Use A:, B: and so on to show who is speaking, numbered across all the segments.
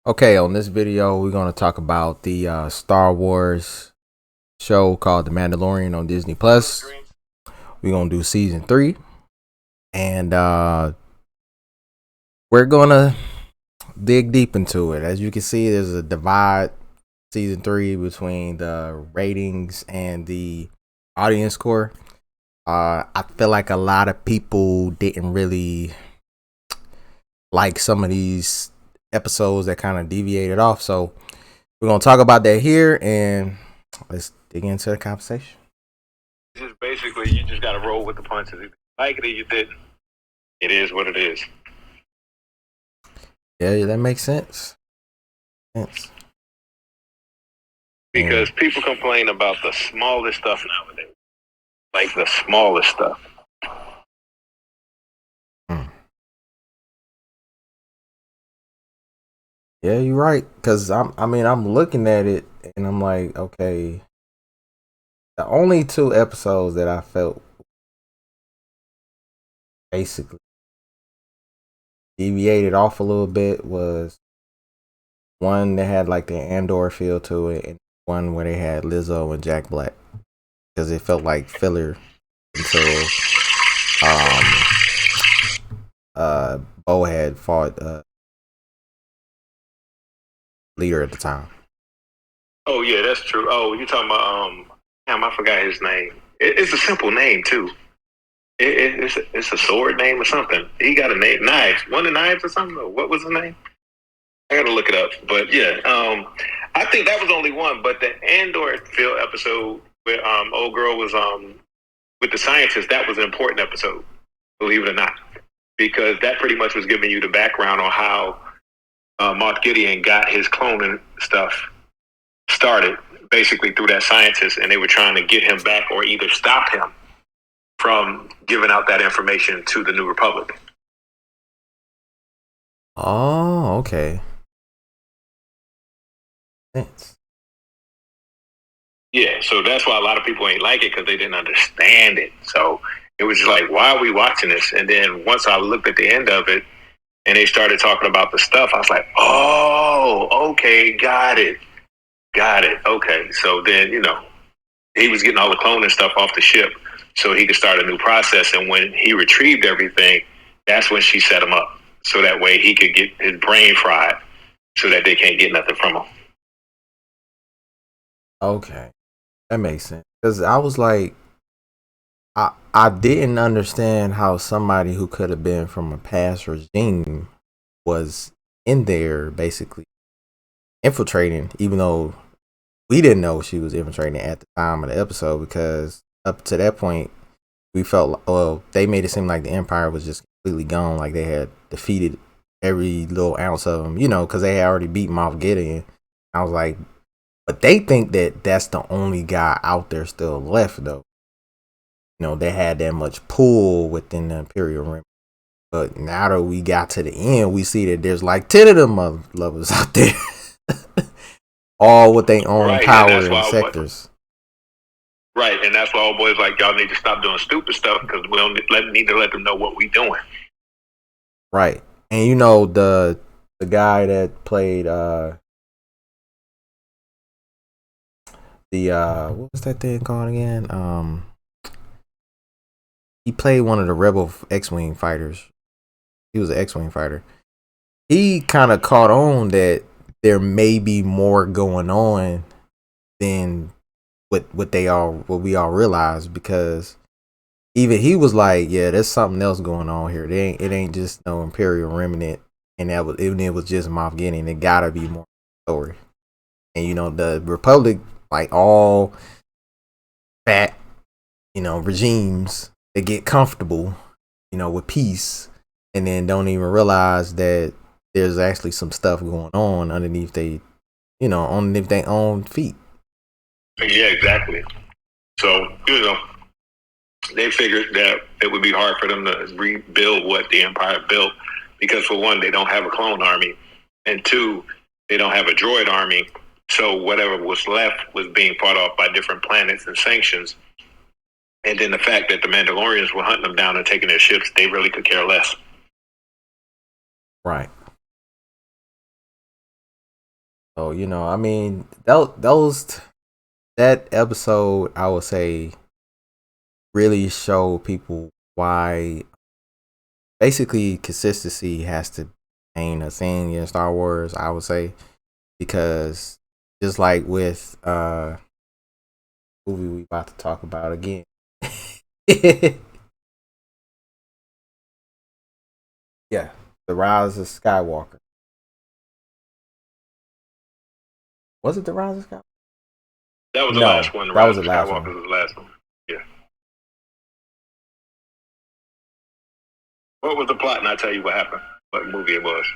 A: Okay, on this video, we're going to talk about the Star Wars show called The Mandalorian on Disney Plus. We're going to do season 3, and we're going to dig deep into it. As you can see, there's a divide season 3 between the ratings and the audience score. I feel like a lot of people didn't really like some of these episodes that kind of deviated off. So we're going to talk about that here, and let's dig into the conversation.
B: Just basically, you just got to roll with the punches. If you like it or you didn't, it is what it is.
A: Yeah, that makes sense.
B: Because people complain about the smallest stuff nowadays. Like the smallest stuff.
A: Yeah, you're right. Because I'm looking at it and I'm like, okay, the only 2 episodes that I felt basically deviated off a little bit was one that had like the Andor feel to it, and one where they had Lizzo and Jack Black, because it felt like filler until Bo had fought leader at the time.
B: Oh yeah, that's true. Oh, you talking about damn, I forgot his name. It's a simple name too. It's a sword name or something. He got a name, Knives. One of the Knives or something. What was his name? I gotta look it up. But yeah, I think that was only one. But the Andor Phil episode where old girl was with the scientist, that was an important episode, believe it or not, because that pretty much was giving you the background on how Moff Gideon got his cloning stuff started, basically through that scientist, and they were trying to get him back or either stop him from giving out that information to the New Republic.
A: Oh, okay. Thanks.
B: Yeah, so that's why a lot of people ain't like it, because they didn't understand it. So it was just like, why are we watching this? And then once I looked at the end of it and they started talking about the stuff, I was like, oh, okay, got it. Okay. So then, he was getting all the cloning stuff off the ship so he could start a new process. And when he retrieved everything, that's when she set him up. So that way he could get his brain fried so that they can't get nothing from him.
A: Okay. That makes sense. Because I was like, I didn't understand how somebody who could have been from a past regime was in there basically infiltrating, even though we didn't know she was infiltrating at the time of the episode, because up to that point, we felt, well, they made it seem like the Empire was just completely gone, like they had defeated every little ounce of them, because they had already beat Moff Gideon. I was like, but they think that that's the only guy out there still left, though. They had that much pull within the Imperial Rim. But now that we got to the end, we see that there's like 10 of them lovers out there. All with their own power and sectors.
B: Right, and that's why old boys like, y'all need to stop doing stupid stuff, because we don't need to let them know what we doing.
A: Right. And the guy that played what was that thing called again? He played one of the Rebel X-Wing fighters. He was an X-Wing fighter. He kind of caught on that there may be more going on than what we all realize, because even he was like, yeah, there's something else going on here. It ain't just no Imperial remnant, and it was just Moff Gideon. It gotta be more story. And the Republic, like all fat, regimes, they get comfortable, with peace, and then don't even realize that there's actually some stuff going on underneath their own feet.
B: Yeah, exactly. So, they figured that it would be hard for them to rebuild what the Empire built, because for one, they don't have a clone army, and two, they don't have a droid army. So whatever was left was being fought off by different planets and sanctions. And then the fact that the Mandalorians were hunting them down and taking their ships, they really could care less.
A: Right. So I mean, that episode, I would say, really showed people why basically consistency has to remain a thing in Star Wars. I would say because just like with movie we about to talk about again. Yeah, The Rise of Skywalker. Was it The Rise of Skywalker?
B: That was the
A: No,
B: last one. The
A: that
B: Rise
A: was
B: of
A: the last
B: Skywalker
A: one.
B: was the last one. Yeah. What was the plot? And I'll tell you what happened. What movie it was.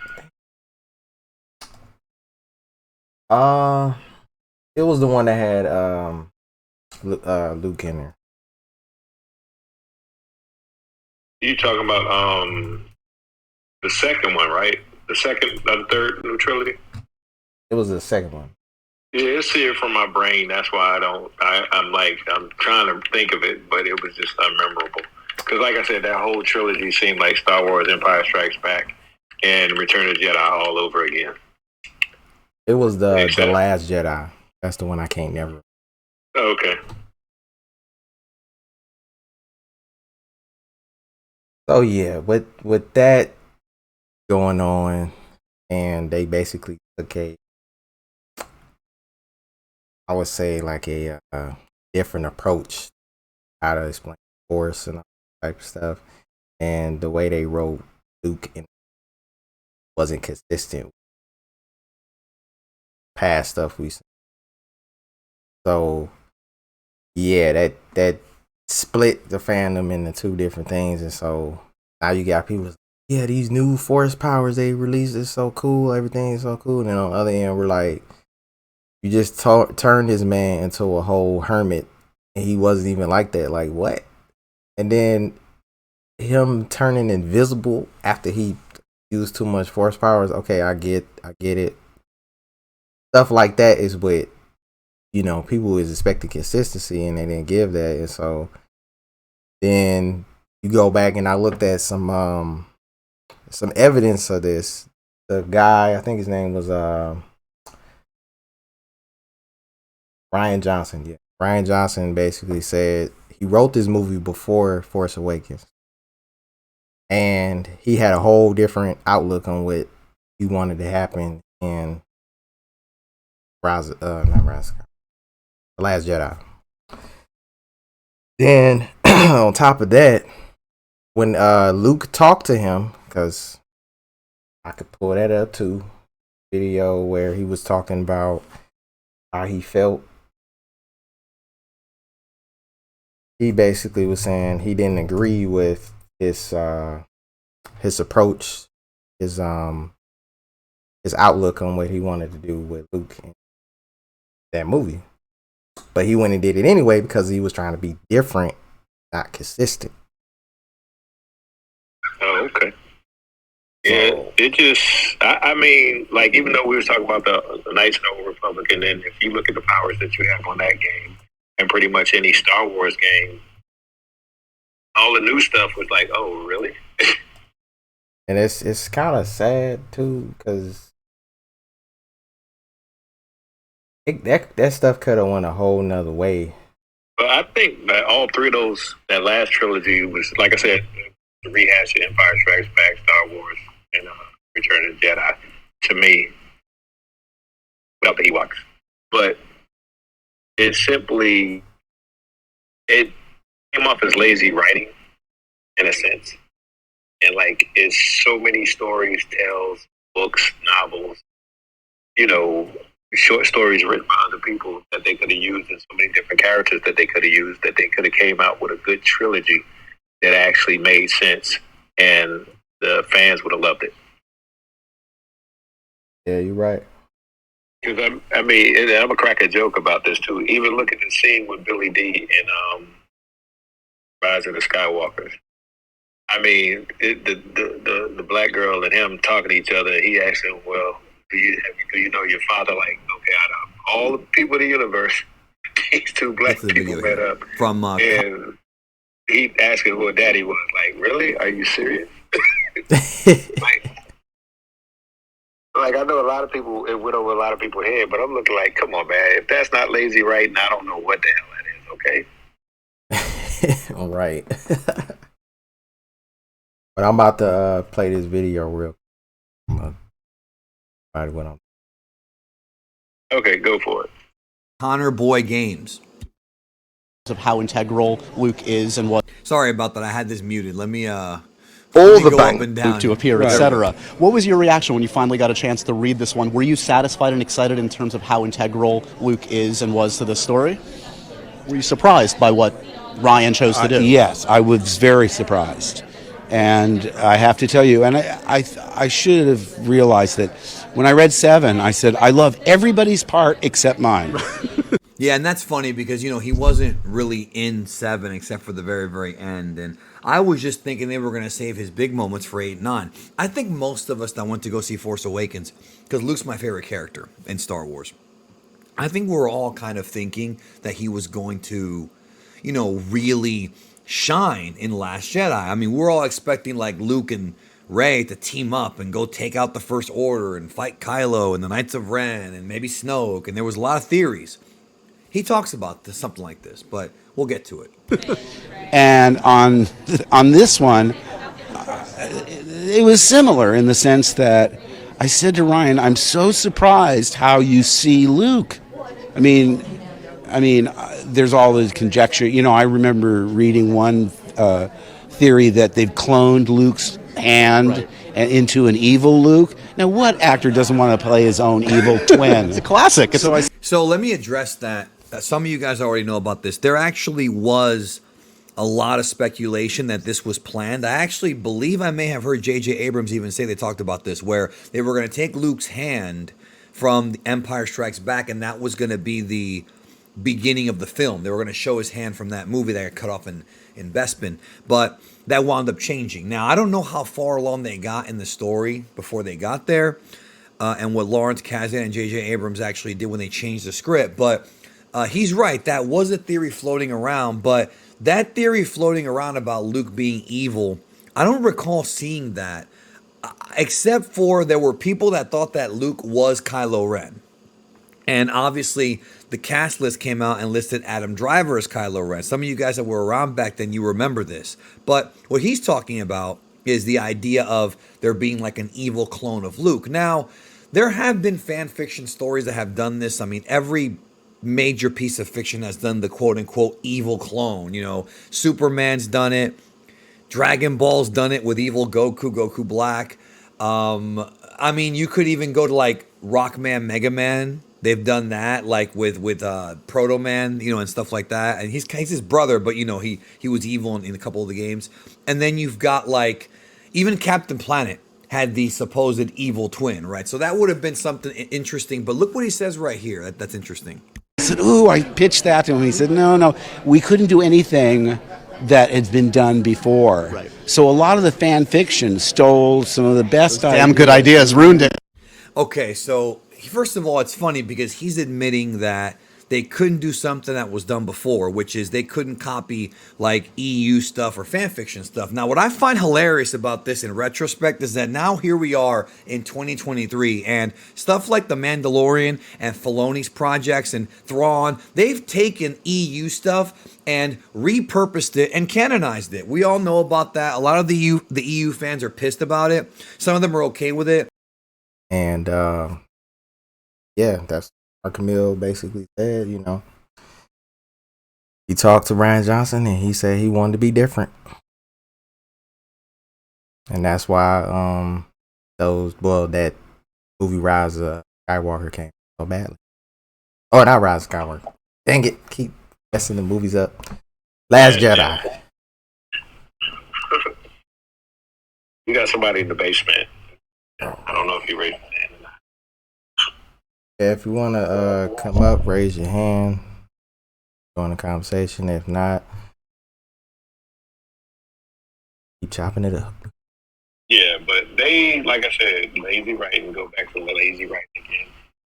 A: Uh, it was the one that had Luke in there.
B: You talking about the second one, right? The third new trilogy.
A: It was the second one.
B: Yeah, it's here from my brain. That's why I'm trying to think of it, but it was just unmemorable. Because, like I said, that whole trilogy seemed like Star Wars: Empire Strikes Back and Return of the Jedi all over again.
A: It was the Last Jedi. That's the one I can't never.
B: Okay.
A: So yeah, with that going on, and they basically took I would say like a different approach how to explain Force and all that type of stuff, and the way they wrote Luke and wasn't consistent with past stuff we seen. So yeah, that split the fandom into two different things, and so now you got people. Yeah, these new Force powers they released is so cool. Everything is so cool, and on the other end, we're like, you just turned this man into a whole hermit, and he wasn't even like that. Like what? And then him turning invisible after he used too much Force powers. Okay, I get it. Stuff like that is what people is expecting consistency, and they didn't give that, and so then you go back and I looked at some evidence of this. The guy, I think his name was Ryan Johnson. Yeah, Ryan Johnson basically said he wrote this movie before Force Awakens, and he had a whole different outlook on what he wanted to happen in The Last Jedi. Then on top of that, when Luke talked to him, because I could pull that up too, video where he was talking about how he felt. He basically was saying he didn't agree with his approach, his outlook on what he wanted to do with Luke in that movie. But he went and did it anyway because he was trying to be different, not consistent.
B: Oh, okay. Yeah, it just, I mean, like, even though we were talking about the Knights of the Old Republic, and then if you look at the powers that you have on that game, and pretty much any Star Wars game, all the new stuff was like, oh, really?
A: And it's kind of sad, too, because that stuff could have went a whole nother way.
B: But I think that all three of those, that last trilogy was, like I said, the rehash of Empire Strikes Back, Star Wars, and Return of the Jedi, to me, without the Ewoks. But it simply, it came off as lazy writing, in a sense. And like, it's so many stories, tales, books, novels, short stories written by other people that they could have used, and so many different characters that they could have used, that they could have came out with a good trilogy that actually made sense, and the fans would have loved it.
A: Yeah, you're right.
B: Because I mean, and I'm gonna crack a joke about this too. Even look at the scene with Billy D in Rise of the Skywalkers. I mean, the black girl and him talking to each other. He asked him, "Well, do you know your father?" Like, okay, out of all the people in the universe, these two black people met up
C: from
B: and he asked him who daddy was. Like, really? Are you serious? Like, Like, I know a lot of people, it went over a lot of people's head, but I'm looking like, come on, man. If that's not lazy writing, I don't know what the hell that is, okay?
A: Right. But I'm about to play this video real quick.
B: Okay, go for it.
C: Connor Boy Games.
D: Of how integral Luke is and what.
C: Sorry about that. I had this muted. Let me
D: All the bank Luke to appear, etc. What was your reaction when you finally got a chance to read this one? Were you satisfied and excited in terms of how integral Luke is and was to the story? Were you surprised by what Ryan chose to do?
E: Yes, I was very surprised. And I have to tell you, and I should have realized that when I read 7, I said, I love everybody's part except mine.
C: Yeah, and that's funny because, you know, he wasn't really in 7 except for the very, very end. And I was just thinking they were going to save his big moments for 8 and 9. I think most of us that went to go see Force Awakens, because Luke's my favorite character in Star Wars, I think we're all kind of thinking that he was going to, you know, really shine in Last Jedi. I mean, we're all expecting like Luke and Rey to team up and go take out the First Order and fight Kylo and the Knights of Ren and maybe Snoke. And there was a lot of theories. He talks about this, something like this, but we'll get to it.
E: And on this one, it was similar in the sense that I said to Ryan, I'm so surprised how you see Luke. I mean, there's all this conjecture. You know, I remember reading one theory that they've cloned Luke's hand into an evil Luke. Now, what actor doesn't want to play his own evil twin?
D: It's a classic.
C: So let me address that. Some of you guys already know about this. There actually was a lot of speculation that this was planned. I actually believe I may have heard J.J. Abrams even say they talked about this, where they were going to take Luke's hand from The Empire Strikes Back, and that was going to be the beginning of the film. They were going to show his hand from that movie that got cut off in Bespin, but that wound up changing. Now, I don't know how far along they got in the story before they got there, and what Lawrence Kasdan and J.J. Abrams actually did when they changed the script, but he's right. That was a theory floating around, but that theory floating around about Luke being evil, I don't recall seeing that, except for there were people that thought that Luke was Kylo Ren. And obviously, the cast list came out and listed Adam Driver as Kylo Ren. Some of you guys that were around back then, you remember this. But what he's talking about is the idea of there being like an evil clone of Luke. Now, there have been fan fiction stories that have done this. I mean, every major piece of fiction has done the quote-unquote evil clone. You know, Superman's done it. Dragon Ball's done it with evil Goku Black. I mean, you could even go to like Rockman, Mega Man. They've done that, like with Proto Man, you know, and stuff like that. And he's his brother, but you know, he was evil in a couple of the games. And then you've got like even Captain Planet had the supposed evil twin, right? So that would have been something interesting. But look what he says right here. That's interesting.
E: I said, ooh, I pitched that to him. He said, no, we couldn't do anything that had been done before.
D: Right.
E: So a lot of the fan fiction stole some of the best
D: Damn good ideas, ruined it.
C: Okay, so first of all, it's funny because he's admitting that they couldn't do something that was done before, which is they couldn't copy like EU stuff or fan fiction stuff. Now, what I find hilarious about this in retrospect is that now here we are in 2023 and stuff like The Mandalorian and Filoni's projects and Thrawn, they've taken EU stuff and repurposed it and canonized it. We all know about that. A lot of the EU fans are pissed about it. Some of them are okay with it.
A: And yeah, that's what Camille basically said, you know. He talked to Ryan Johnson and he said he wanted to be different. And that's why that movie Rise of Skywalker came so badly. Oh, not Rise of Skywalker. Dang it, keep messing the movies up. Last Jedi.
B: You got somebody in the basement. I don't know if you raised your hand or not.
A: Yeah, if you want to come up, raise your hand. Join the conversation. If not, keep chopping it up.
B: Yeah, but they, like I said, lazy writing, go back to the lazy writing again.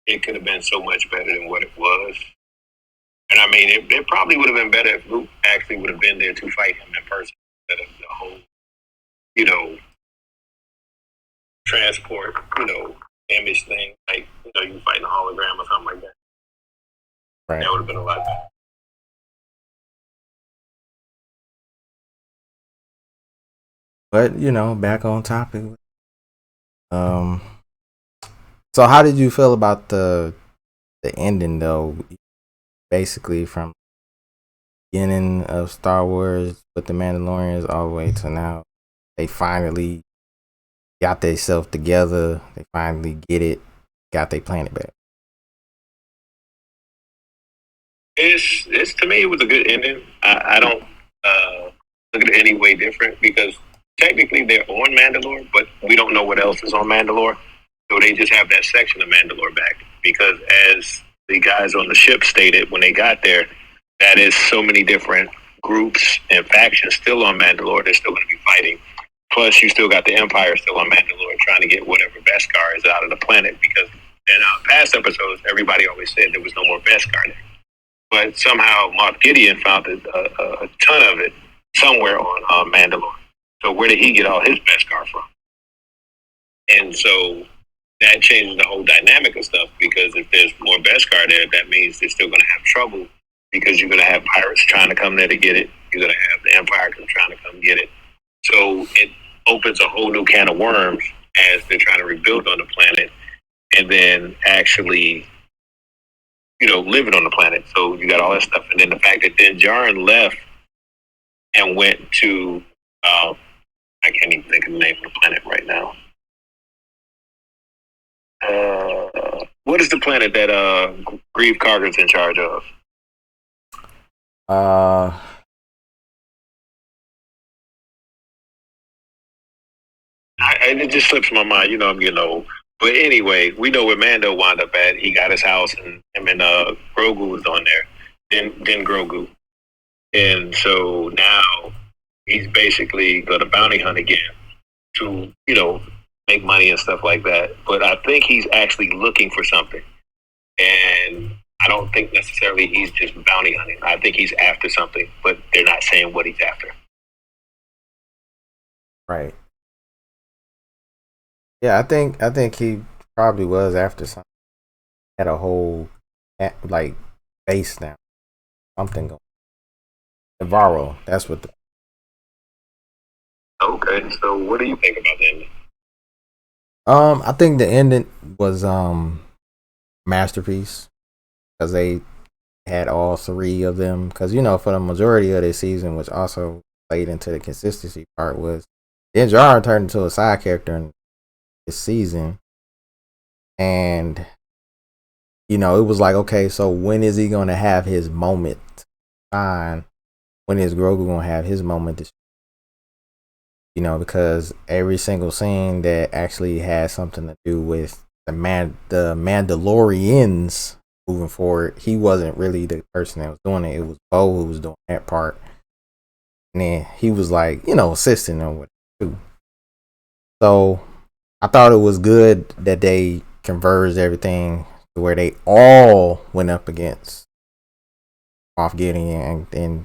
B: It could have been so much better than what it was. And I mean, it probably would have been better if Luke actually would have been there to fight him in person instead of the whole, you know, transport, you know, image thing, like you fighting a hologram or something like that.
A: Right.
B: That would have been a lot better.
A: But back on topic. So how did you feel about the ending though? Basically from the beginning of Star Wars with the Mandalorians all the way to now, they finally got themselves together. They finally get it, got their planet back.
B: It's to me, it was a good ending. I don't look at it any way different because technically they're on Mandalore, but we don't know what else is on Mandalore. So they just have that section of Mandalore back because, as the guys on the ship stated when they got there, that is so many different groups and factions still on Mandalore. They're still going to be fighting. Plus, you still got the Empire still on Mandalore trying to get whatever Beskar is out of the planet because in past episodes, everybody always said there was no more Beskar there. But somehow Moff Gideon found a ton of it somewhere on Mandalore. So where did he get all his Beskar from? And so that changes the whole dynamic of stuff because if there's more Beskar there, that means they're still going to have trouble because you're going to have pirates trying to come there to get it. You're going to have the Empire trying to come get it. So it opens a whole new can of worms as they're trying to rebuild on the planet and then actually living on the planet. So you got all that stuff. And then the fact that Din Djarin left and went to, I can't even think of the name of the planet right now. What is the planet that Grieve Karga's in charge of? It just slips my mind. I'm getting old. But anyway, we know where Mando wound up at. He got his house, and him and Grogu was on there. Then Grogu. And so now he's basically got a bounty hunt again to, make money and stuff like that. But I think he's actually looking for something. And I don't think necessarily he's just bounty hunting. I think he's after something, but they're not saying what he's after.
A: Right. Yeah, I think he probably was after something. Had a whole base now, something going. Navarro, that's what.
B: Okay, so what do you think about the ending?
A: I think the ending was masterpiece because they had all three of them. Because for the majority of this season, which also played into the consistency part, was Din Djarin turned into a side character in this season, and it was like, okay, so when is he gonna have his moment? Fine, when is Grogu gonna have his moment? Because every single scene that actually has something to do with the Mandalorians moving forward, he wasn't really the person that was doing it. It was Bo who was doing that part, and then he was like, assisting them with it too. So I thought it was good that they converged everything to where they all went up against Moff Gideon and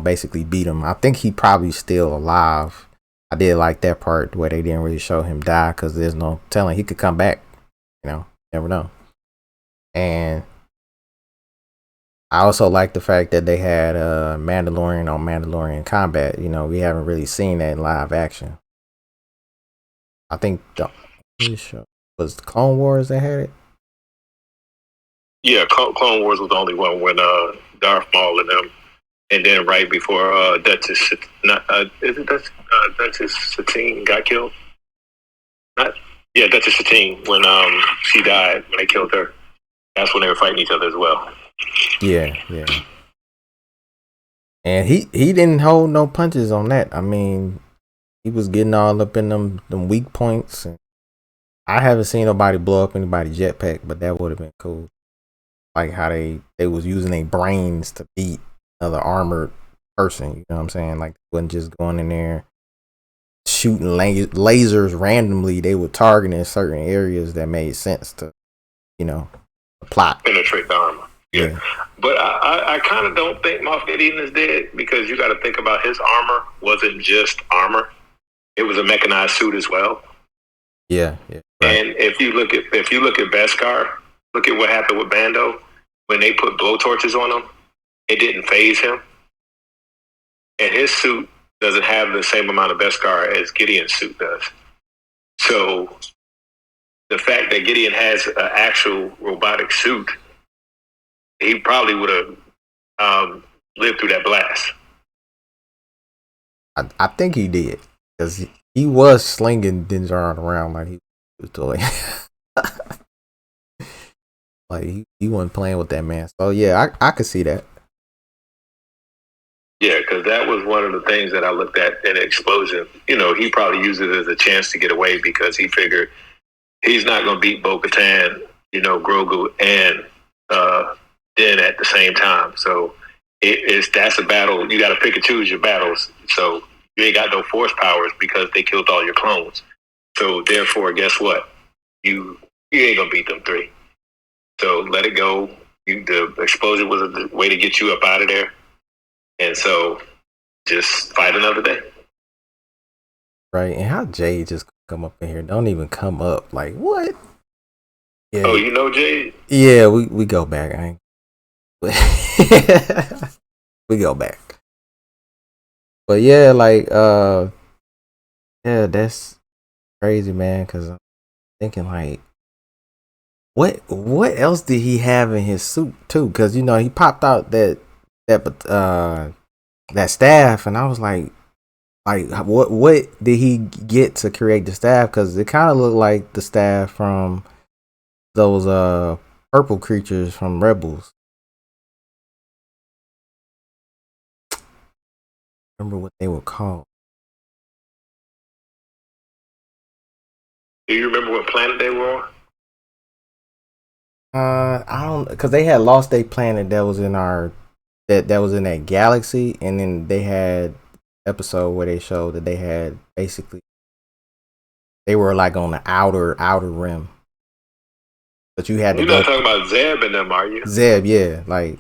A: basically beat him. I think he probably still alive. I did like that part where they didn't really show him die because there's no telling he could come back. Never know. And I also like the fact that they had Mandalorian on Mandalorian combat. We haven't really seen that in live action. I think was the Clone Wars that had it.
B: Yeah, Clone Wars was the only one when Darth Maul and them, and then right before Duchess Satine got killed. Duchess Satine when she died when they killed her. That's when they were fighting each other as well.
A: Yeah. And he didn't hold no punches on that. I mean, he was getting all up in them weak points. And I haven't seen nobody blow up anybody's jetpack, but that would have been cool. Like how they was using their brains to beat another armored person. You know what I'm saying? Like they wasn't just going in there shooting lasers randomly. They were targeting certain areas that made sense to, the plot.
B: Penetrate the armor. Yeah. But I kind of don't think Moff Gideon is dead because you got to think about his armor wasn't just armor. It was a mechanized suit as well.
A: Yeah.
B: And if you look at Beskar, look at what happened with Bando when they put blowtorches on him. It didn't phase him, and his suit doesn't have the same amount of Beskar as Gideon's suit does. So the fact that Gideon has an actual robotic suit, he probably would have lived through that blast.
A: I think he did, because he was slinging Dinjarin around like he was doing. Like he wasn't playing with that man. So yeah, I could see that.
B: Yeah, because that was one of the things that I looked at in Explosion. You know, he probably used it as a chance to get away because he figured he's not going to beat Bo-Katan, you know, Grogu, and Din at the same time. So that's a battle. You got to pick and choose your battles. So you ain't got no force powers because they killed all your clones. So therefore, guess what? You ain't going to beat them three. So let it go. The Explosion was a way to get you up out of there. And so just fight another day.
A: Right. And how Jade just come up in here? Don't even come up. Like, what?
B: Yeah. Oh, you know Jade?
A: Yeah, we go back. We go back. But yeah, like, yeah, that's crazy, man. Because I'm thinking, like, what else did he have in his suit too? Because you know he popped out that staff, and I was like, what did he get to create the staff? Because it kind of looked like the staff from those purple creatures from Rebels. Remember what they were called?
B: Do you remember what planet they were on?
A: I don't, because they had lost their planet that was in our that was in that galaxy, and then they had episode where they showed that they had basically they were like on the outer rim, but you had to.
B: You're not talking about Zeb and them, are you?
A: Zeb, yeah, like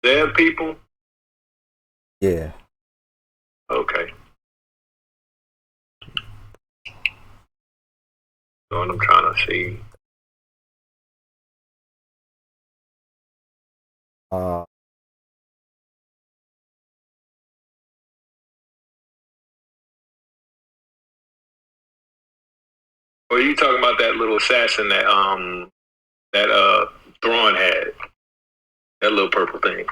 B: Zeb people.
A: Yeah.
B: Okay. So I'm trying to see. Well, you talking about that little assassin that Thrawn had, that little purple thing.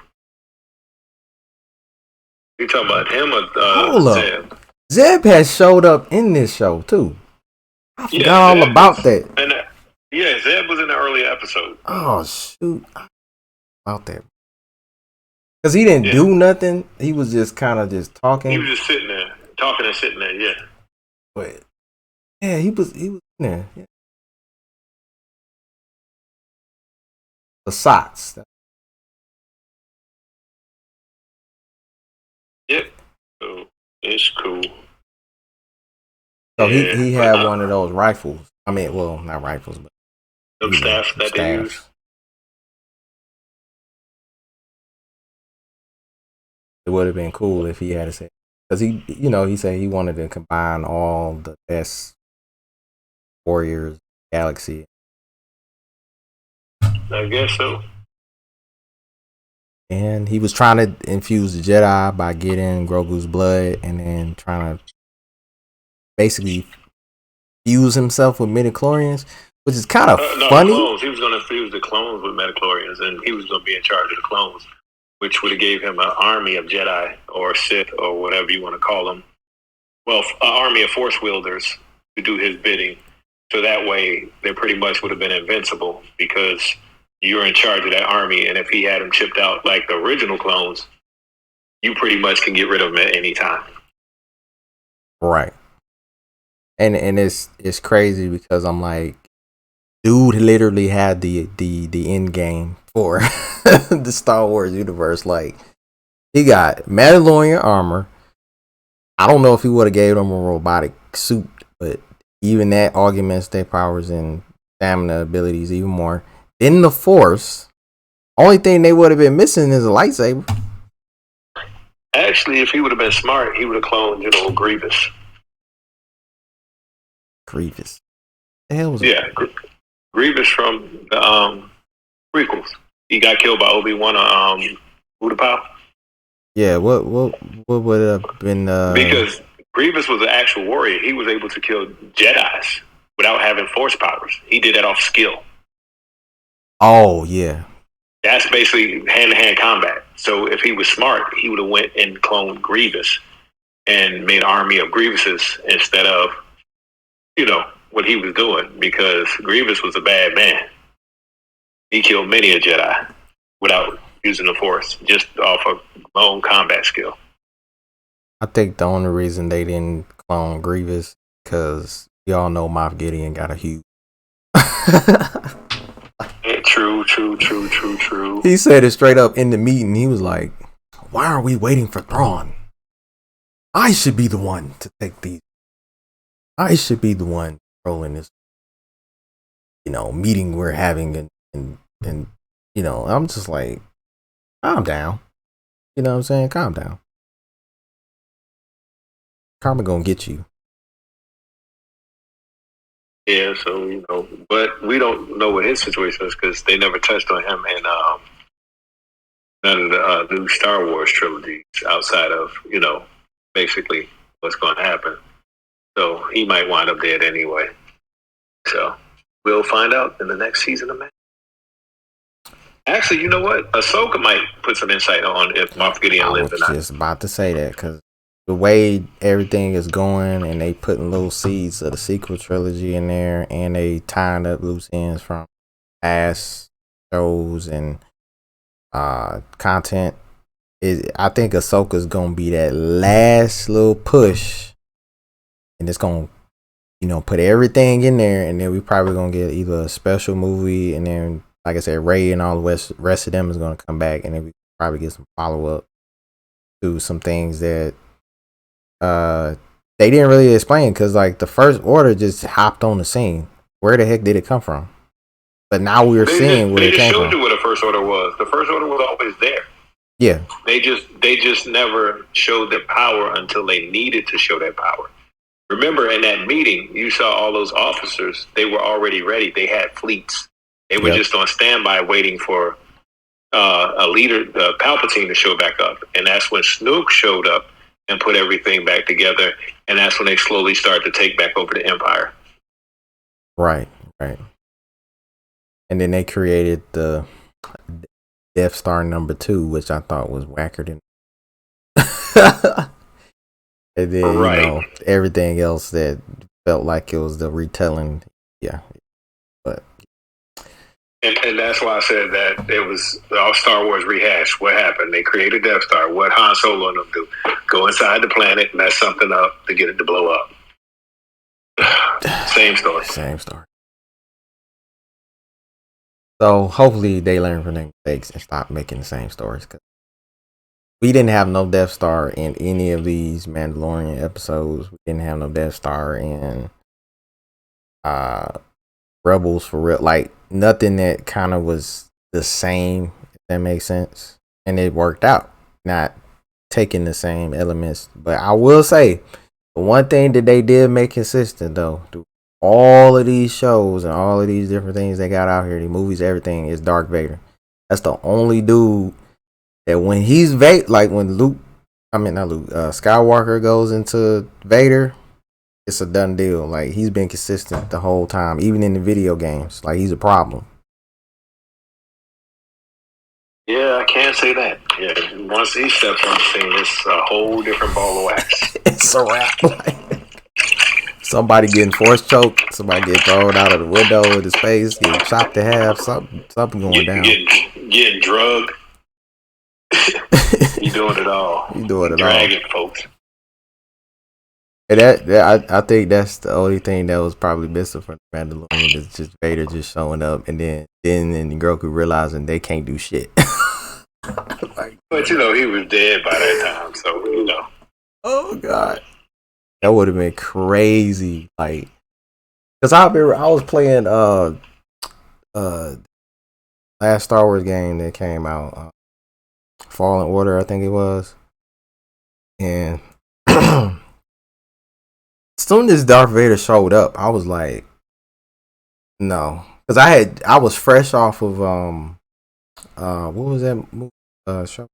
B: You talking about him or
A: Hold
B: Zeb?
A: up. Zeb has showed up in this show too. I forgot all
B: Zeb
A: about that.
B: And yeah, Zeb was in the earlier episode.
A: Oh shoot, about that. Because he didn't do nothing. He was just kind of just talking.
B: He was just sitting there, talking and sitting there. Yeah.
A: But yeah, he was in there. Yeah. The socks.
B: Yep. So it's cool.
A: So he had one of those rifles. I mean, well, not rifles, but
B: those staffs that they use.
A: It would have been cool if he had said, because he said he wanted to combine all the best warriors galaxy.
B: I guess so.
A: And he was trying to infuse the Jedi by getting Grogu's blood, and then trying to basically fuse himself with midichlorians, which is kind of funny.
B: Clones. He was going to fuse the clones with midichlorians, and he was going to be in charge of the clones, which would have gave him an army of Jedi or Sith or whatever you want to call them. Well, an army of Force wielders to do his bidding. So that way, they pretty much would have been invincible because you're in charge of that army. And if he had them chipped out like the original clones, you pretty much can get rid of them at any time.
A: Right. And it's crazy because I'm like, dude literally had the end game for the Star Wars universe. Like, he got Mandalorian armor. I don't know if he would have gave them a robotic suit, but even that augments their powers and stamina abilities even more. Then the Force. Only thing they would have been missing is a lightsaber.
B: Actually, if he would have been smart, he would have cloned, Grievous.
A: Grievous. The hell was it?
B: Yeah, Grievous from the prequels. He got killed by Obi-Wan or Utapau.
A: Yeah, what would have been
B: Because Grievous was an actual warrior. He was able to kill Jedis without having force powers. He did that off skill.
A: Oh yeah.
B: That's basically hand-to-hand combat. So if he was smart, he would have went and cloned Grievous and made an army of Grievuses instead of, what he was doing, because Grievous was a bad man. He killed many a Jedi without using the Force, just off of lone combat skill.
A: I think the only reason they didn't clone Grievous, because y'all know Moff Gideon got a huge.
B: True.
A: He said it straight up in the meeting. He was like, "Why are we waiting for Thrawn? I should be the one to take these. I should be the one controlling this, meeting we're having." And I'm just like, calm down. You know what I'm saying? Calm down. Karma gonna get you.
B: Yeah, so, but we don't know what his situation is because they never touched on him in none of the new Star Wars trilogies outside of, basically what's going to happen. So he might wind up dead anyway. So we'll find out in the next season of Man. Actually, you know what? Ahsoka might put some insight on if Moff Gideon lives or not.
A: I was just about to say that because the way everything is going and they putting little seeds of the sequel trilogy in there and they tying up loose ends from past shows and content, I think Ahsoka's gonna be that last little push, and it's gonna put everything in there, and then we probably gonna get either a special movie, and then like I said, Ray and all the rest of them is gonna come back, and then we probably get some follow up to some things that they didn't really explain, because like the First Order just hopped on the scene. Where the heck did it come from? But now we're seeing where it came from.
B: They just showed you what the First Order was. The First Order was always there.
A: Yeah.
B: They just never showed their power until they needed to show that power. Remember, in that meeting, you saw all those officers. They were already ready. They had fleets. They were just on standby waiting for a leader, Palpatine, to show back up. And that's when Snoke showed up and put everything back together. And that's when they slowly started to take back over the Empire.
A: Right. And then they created the Death Star #2, which I thought was whacker than. And then everything else that felt like it was the retelling. Yeah, but
B: and that's why I said that it was all Star Wars rehash. What happened? They created Death Star. What Han Solo and them do? Go inside the planet, mess something up to get it to blow up. Same story.
A: So hopefully they learn from their mistakes and stop making the same stories. Cause we didn't have no Death Star in any of these Mandalorian episodes. We didn't have no Death Star in Rebels for real. Like nothing that kind of was the same, if that makes sense. And it worked out. Not taking the same elements. But I will say, the one thing that they did make consistent though, through all of these shows and all of these different things they got out here, the movies, everything, is Darth Vader. That's the only dude that when he's when Skywalker goes into Vader, it's a done deal. Like he's been consistent the whole time, even in the video games. Like he's a problem.
B: Yeah, I can't say that. Yeah, once he steps on the scene, it's a whole different ball of wax.
A: It's a wrap. Somebody getting force choked, somebody getting thrown out of the window into space, getting chopped in half, something going down.
B: Getting drugged. You doing it all. Dragging folks.
A: And I think that's the only thing that was probably missing from the Mandalorian, is just Vader just showing up, and then Grogu realizing they can't do shit.
B: But he was dead by that time, so
A: Oh God, that would have been crazy. Like, cause I remember I was playing last Star Wars game that came out, Fallen Order, I think it was, and as soon as Darth Vader showed up, I was like, No, because I was fresh off of what was that movie, show?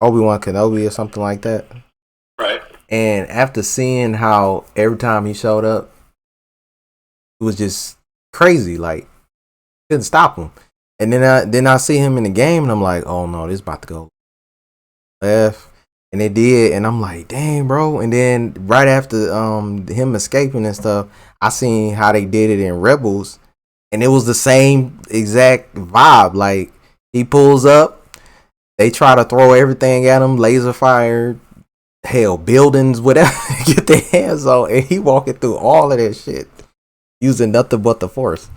A: Obi-Wan Kenobi or something like that.
B: Right.
A: And after seeing how every time he showed up, it was just crazy. Like, couldn't stop him. And then I see him in the game, and I'm like, oh no, this about to go left. And it did, and I'm like, dang, bro. And then right after him escaping and stuff, I seen how they did it in Rebels, and it was the same exact vibe. Like, he pulls up, they try to throw everything at him, laser fire, hell, buildings, whatever, get their hands on, and he walking through all of that shit using nothing but the Force.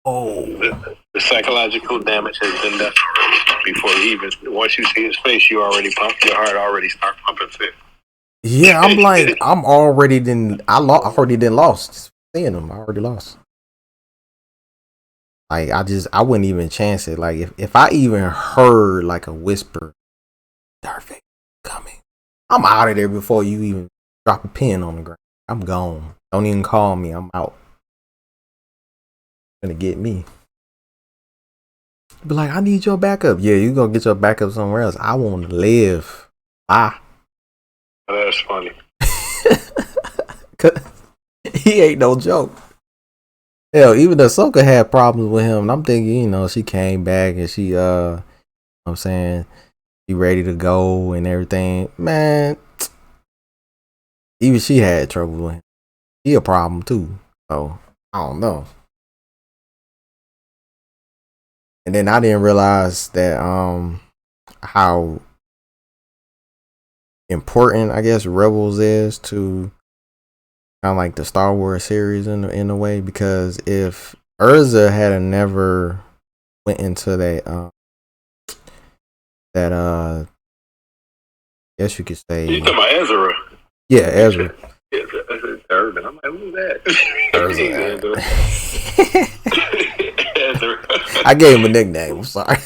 A: Oh,
B: the psychological damage has been done already. Before he even, once you see his face, your heart already start pumping fit.
A: Yeah, I'm like, I already didn't lost seeing him. I already lost. Like, I wouldn't even chance it. Like, if I even heard like a whisper, Darth Vader coming, I'm out of there before you even drop a pin on the ground. I'm gone. Don't even call me. I'm out. Gonna get me. Be like, I need your backup. Yeah, you gonna get your backup somewhere else. I want to live. Bye.
B: That's funny.
A: He ain't no joke. Hell, even Ahsoka had problems with him. And I'm thinking, she came back and she, I'm saying, she ready to go and everything. Man, even she had trouble with him. He a problem too. So, I don't know. And then I didn't realize that how important, I guess, Rebels is to kind of like the Star Wars series in a way, because if Urza had never went into that I guess you could say,
B: You talking about Ezra?
A: Yeah, Ezra.
B: Urban. I'm like, who's that? Ezra.
A: I gave him a nickname. I'm sorry.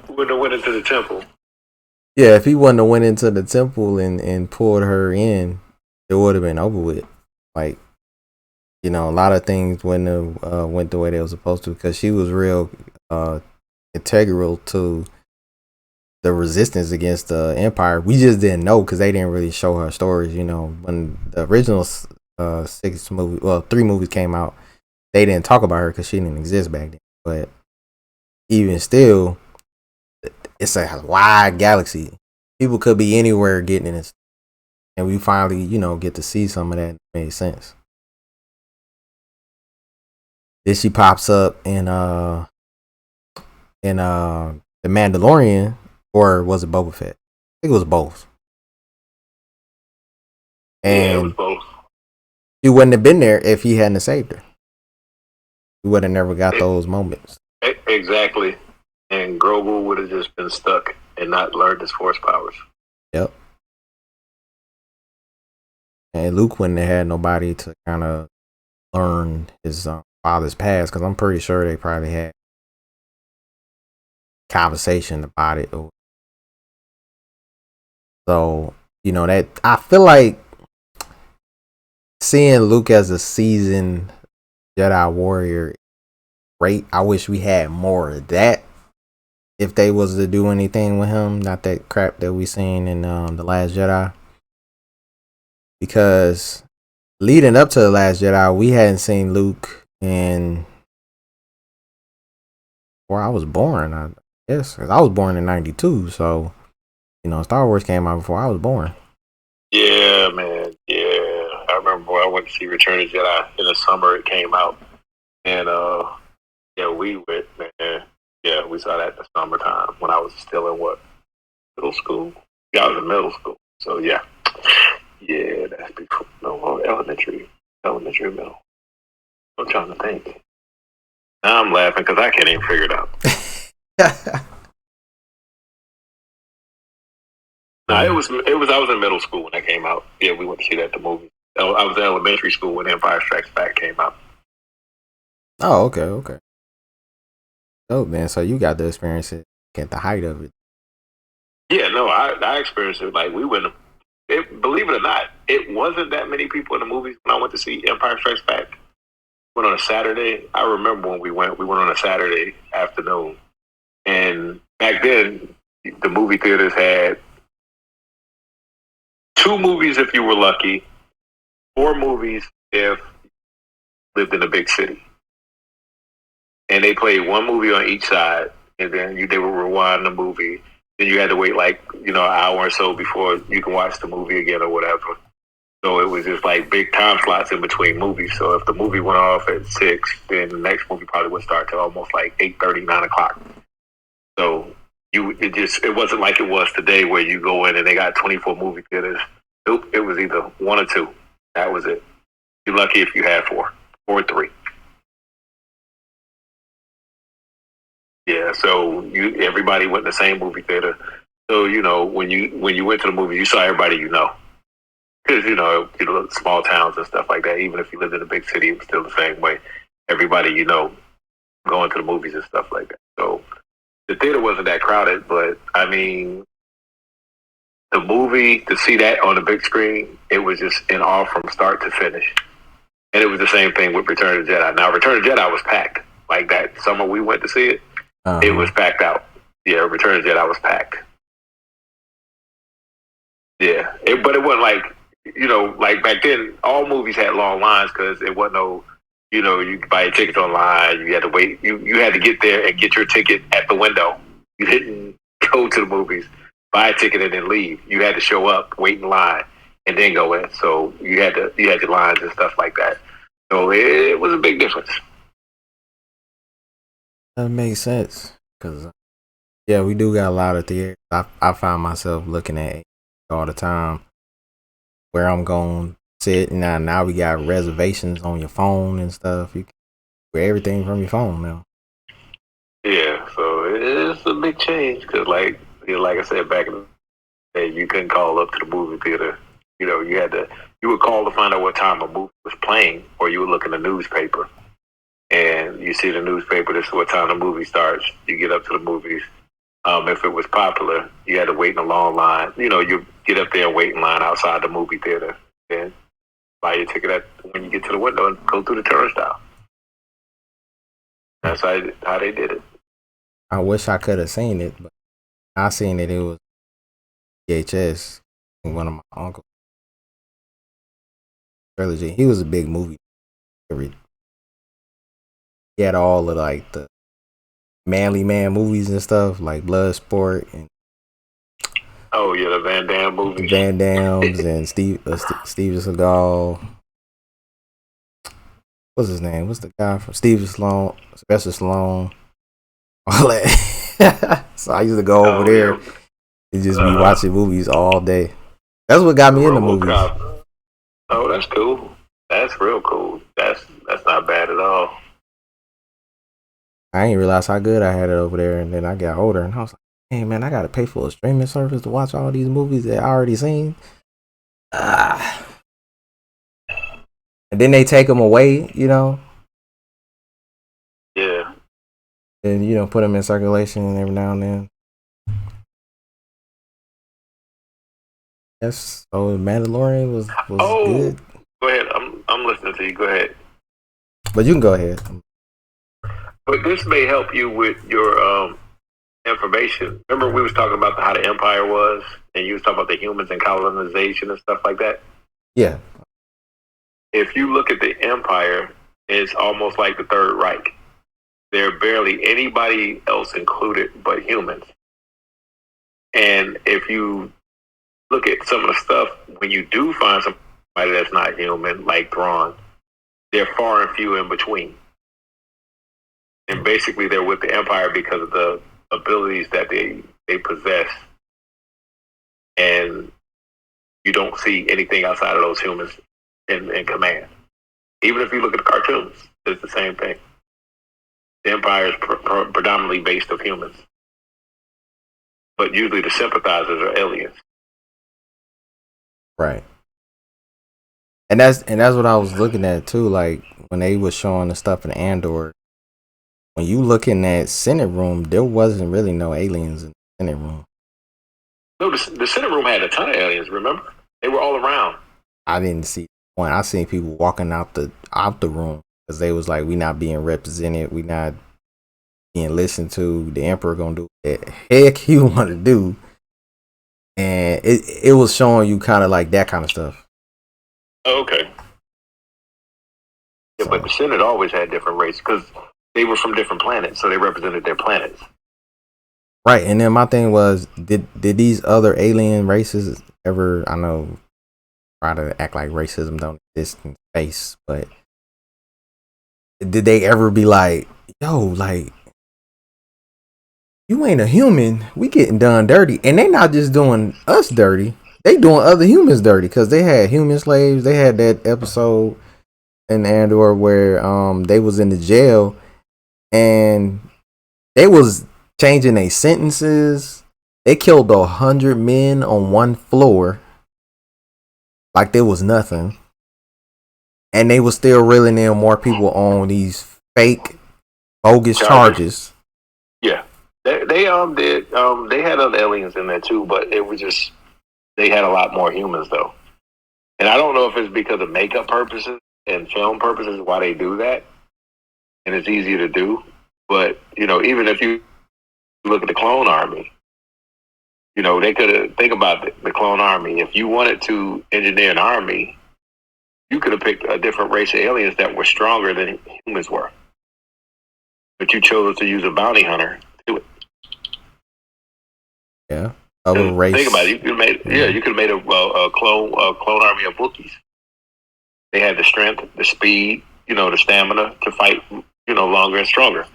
B: Wouldn't have went into the temple.
A: Yeah, if he wouldn't have went into the temple and pulled her in, it would have been over with. Like, a lot of things wouldn't have went the way they were supposed to, because she was real integral to the resistance against the Empire. We just didn't know because they didn't really show her stories. When the original 3 movies came out, they didn't talk about her because she didn't exist back then. But even still, it's a wide galaxy. People could be anywhere getting it, and we finally, get to see some of that. It made sense. Then she pops up in the Mandalorian, or was it Boba Fett? I think it was both. And
B: it was both.
A: She wouldn't have been there if he hadn't saved her. We would have never got those moments.
B: Exactly. And Grogu would have just been stuck and not learned his Force powers.
A: Yep. And Luke wouldn't have had nobody to kind of learn his father's past, because I'm pretty sure they probably had conversation about it. So, that I feel like seeing Luke as a seasoned Jedi warrior, great. I wish we had more of that if they was to do anything with him, not that crap that we seen in The Last Jedi. Because leading up to The Last Jedi, we hadn't seen Luke before I was born, I guess, because I was born in 92, so Star Wars came out before I was born.
B: Yeah, man. Yeah, I remember when I went to see Return of the Jedi in the summer. It came out, and we went, man. Yeah, we saw that in the summertime when I was still in middle school. Yeah, I was in middle school. So yeah, that's before elementary, middle. I'm trying to think. Now I'm laughing because I can't even figure it out. No, it was. I was in middle school when that came out. Yeah, we went to see that at the movie. I was in elementary school when Empire Strikes Back came out.
A: Oh, okay. Oh man, so you got to experience it at the height of it.
B: Yeah, no, I experienced it. Like we went believe it or not, it wasn't that many people in the movies when I went to see Empire Strikes Back. Went on a Saturday. I remember when we went on a Saturday afternoon. And back then, the movie theaters had 2 movies if you were lucky, 4 movies if you lived in a big city. And they played 1 movie on each side, and then they would rewind the movie. Then you had to wait an hour or so before you can watch the movie again or whatever. So it was just like big time slots in between movies. So if the movie went off at 6, then the next movie probably would start till almost like 8:30, 9 o'clock. So it wasn't like it was today where you go in and they got 24 movie theaters. Nope, it was either 1 or 2. That was it. You're lucky if you had 4 or 3. Yeah, so everybody went to the same movie theater. So when you went to the movie, you saw everybody because small towns and stuff like that. Even if you lived in a big city, it was still the same way. Everybody going to the movies and stuff like that. So the theater wasn't that crowded, but I mean, the movie, to see that on the big screen, it was just in awe from start to finish. And it was the same thing with Return of the Jedi. Now, Return of the Jedi was packed. Like that summer we went to see it, it was packed out. Yeah, Return of the Jedi was packed. Yeah, but it wasn't like, like back then, all movies had long lines because it wasn't no, you could buy your tickets online. You had to wait. You had to get there and get your ticket at the window. You didn't go to the movies, buy a ticket, and then leave. You had to show up, wait in line, and then go in. So you had your lines and stuff like that. So it was a big difference.
A: That makes sense because we do got a lot of theaters. I find myself looking at it all the time where I'm going to sit. Now we got reservations on your phone and stuff. You can do everything from your phone now.
B: Yeah, so it's a big change because, like I said, back in the day, you couldn't call up to the movie theater. You would call to find out what time a movie was playing, or you would look in the newspaper. And you see the newspaper, this is what time the movie starts. You get up to the movies. If it was popular, you had to wait in a long line. You get up there and wait in line outside the movie theater. Then buy your ticket when you get to the window and go through the turnstile. That's how they did it.
A: I wish I could have seen it, but I seen it. It was VHS. One of my uncles. Trilogy. He was a big movie. He had all of like the manly man movies and stuff, like Bloodsport and
B: the Van Damme movies.
A: The Van Dammes and Steven Seagal. What's his name? What's the guy from Steven Stallone, Sylvester Stallone? All that. So I used to go over there and just be watching movies all day. That's what got me into movies.
B: Oh, that's cool. That's real cool. That's not bad at all.
A: I didn't realize how good I had it over there, and then I got older, and I was like, "Hey, man, I gotta pay for a streaming service to watch all these movies that I already seen." And then they take them away,
B: Yeah.
A: and put them in circulation every now and then. Yes, so Mandalorian was good.
B: Go ahead. I'm listening to you. Go ahead.
A: But you can go ahead.
B: But this may help you with your information. Remember we was talking about how the Empire was, and you was talking about the humans and colonization and stuff like that?
A: Yeah.
B: If you look at the Empire, it's almost like the Third Reich. There are barely anybody else included but humans. And if you look at some of the stuff, when you do find somebody that's not human, like Thrawn, they're far and few in between. And basically they're with the Empire because of the abilities that they possess. And you don't see anything outside of those humans in command. Even if you look at the cartoons, it's the same thing. The Empire is predominantly based of humans. But usually the sympathizers are aliens.
A: Right. And that's what I was looking at too, like when they was showing the stuff in Andor. When you look in that Senate room, there wasn't really no aliens in the Senate room.
B: No, the Senate room had a ton of aliens, remember? They were all around.
A: I didn't see one. I seen people walking out the room because they was like, we not being represented, we not being listened to. The emperor gonna do what the heck he want to do, and it was showing you kind of like that kind of stuff.
B: Oh, okay. Yeah, but the Senate always had different races because they were from different planets, so they represented their planets.
A: Right, and then my thing was, did these other alien races ever? I know, try to act like racism don't exist in space, but did they ever be like, yo, like, you ain't a human, we getting done dirty? And they not just doing us dirty, they doing other humans dirty, because they had human slaves. They had that episode in Andor where they was in the jail and they was changing their sentences. They killed 100 men on one floor like there was nothing, and they was still reeling in more people on these fake bogus charges.
B: Yeah, they did they had other aliens in there too, but it was just they had a lot more humans though, and I don't know if it's because of makeup purposes and film purposes why they do that, and it's easy to do. But you know, even if you look at the clone army, you know, they could have think about the clone army. If you wanted to engineer an army, you could have picked a different race of aliens that were stronger than humans were, but you chose to use a bounty hunter to do it.
A: Yeah, other race.
B: Think about it. You could have made you could have made a clone army of Wookiees. They had the strength, the speed, you know, the stamina to fight, you know, longer and stronger.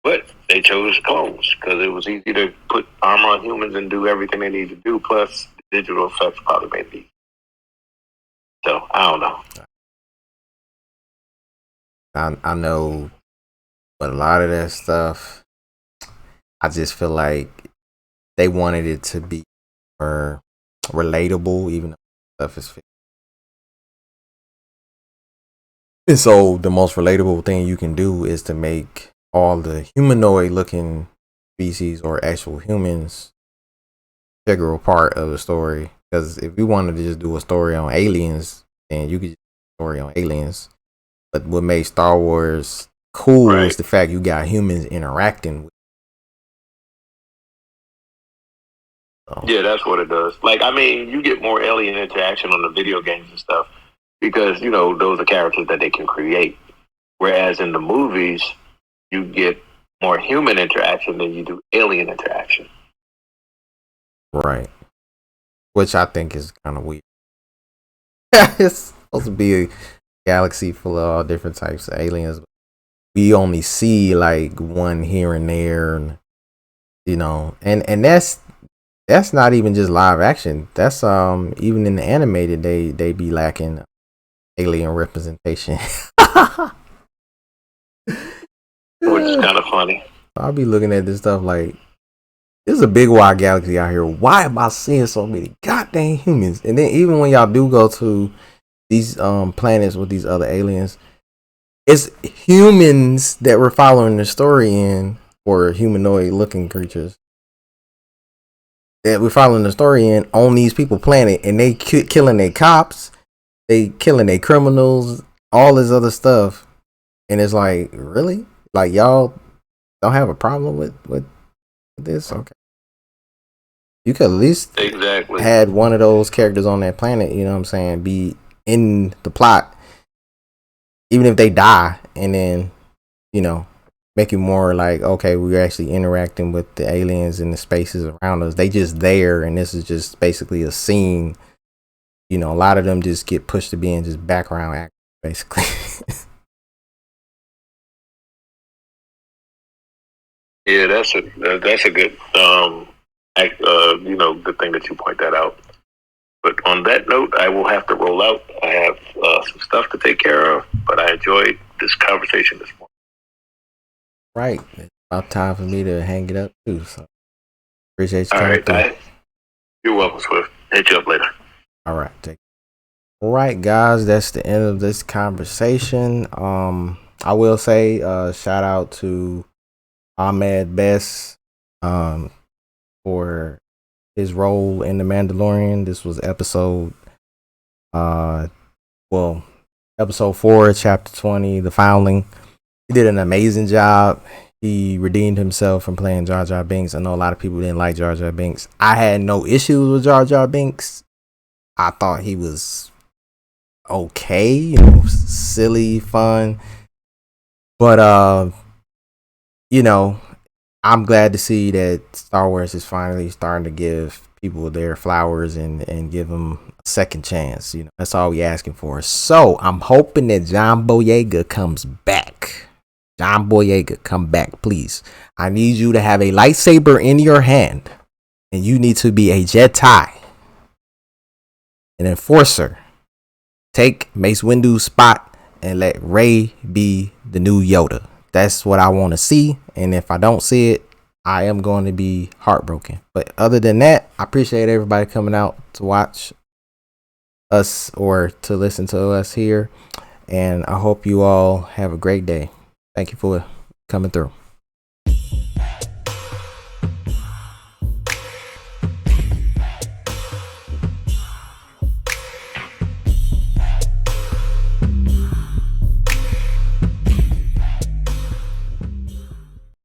B: But they chose clones because it was easy to put armor on humans and do everything they need to do. Plus, the digital effects probably made these. So I don't know.
A: I know, but a lot of that stuff, I just feel like they wanted it to be more relatable, even though stuff is fake. And so the most relatable thing you can do is to make all the humanoid looking species or actual humans integral part of the story. Because if you wanted to just do a story on aliens, then you could just do a story on aliens. But what made Star Wars cool is the fact you got humans interacting with. So.
B: Yeah, that's what it does. Like, I mean, you get more alien interaction on the video games and stuff because, you know, those are characters that they can create. Whereas in the movies, you get more human interaction than you do alien interaction.
A: Right. Which I think is kind of weird. It's supposed to be a galaxy full of all different types of aliens. We only see like one here and there, and you know, and that's not even just live action. That's even in the animated they be lacking alien representation.
B: Which is kind of funny.
A: I'll be looking at this stuff like, there's a big wide galaxy out here. Why am I seeing so many goddamn humans? And then even when y'all do go to these planets with these other aliens, it's humans that we're following the story in, or humanoid looking creatures that we're following the story in on these people planet, and they killing their cops, they killing their criminals, all this other stuff. And it's like, really? Like, y'all don't have a problem with this? Okay. You could at least had one of those characters on that planet, you know what I'm saying, be in the plot, even if they die, and then, you know, make it more like, okay, we're actually interacting with the aliens in the spaces around us. They just there, and this is just basically a scene. You know, a lot of them just get pushed to being just background actors, basically.
B: Yeah, that's a good you know, good thing that you point that out. But on that note, I will have to roll out. I have some stuff to take care of, but I enjoyed this conversation this morning.
A: Right, it's about time for me to hang it up too. So appreciate you.
B: All right, you're welcome, Swift. Hit you up later.
A: All right, all right, guys, that's the end of this conversation. I will say shout out to Ahmed Best for his role in The Mandalorian. This was episode Well, episode 4, chapter 20, The Foundling. He did an amazing job. He redeemed himself from playing Jar Jar Binks. I know a lot of people didn't like Jar Jar Binks. I had no issues with Jar Jar Binks. I thought he was okay, silly, fun. But I'm glad to see that Star Wars is finally starting to give people their flowers and give them a second chance. That's all we asking for. So I'm hoping that John Boyega comes back. John Boyega, come back, please. I need you to have a lightsaber in your hand, and you need to be a Jedi, an enforcer. Take Mace Windu's spot and let Rey be the new Yoda. That's what I want to see, and if I don't see it, I am going to be heartbroken. But other than that, I appreciate everybody coming out to watch us or to listen to us here, and I hope you all have a great day. Thank you for coming through.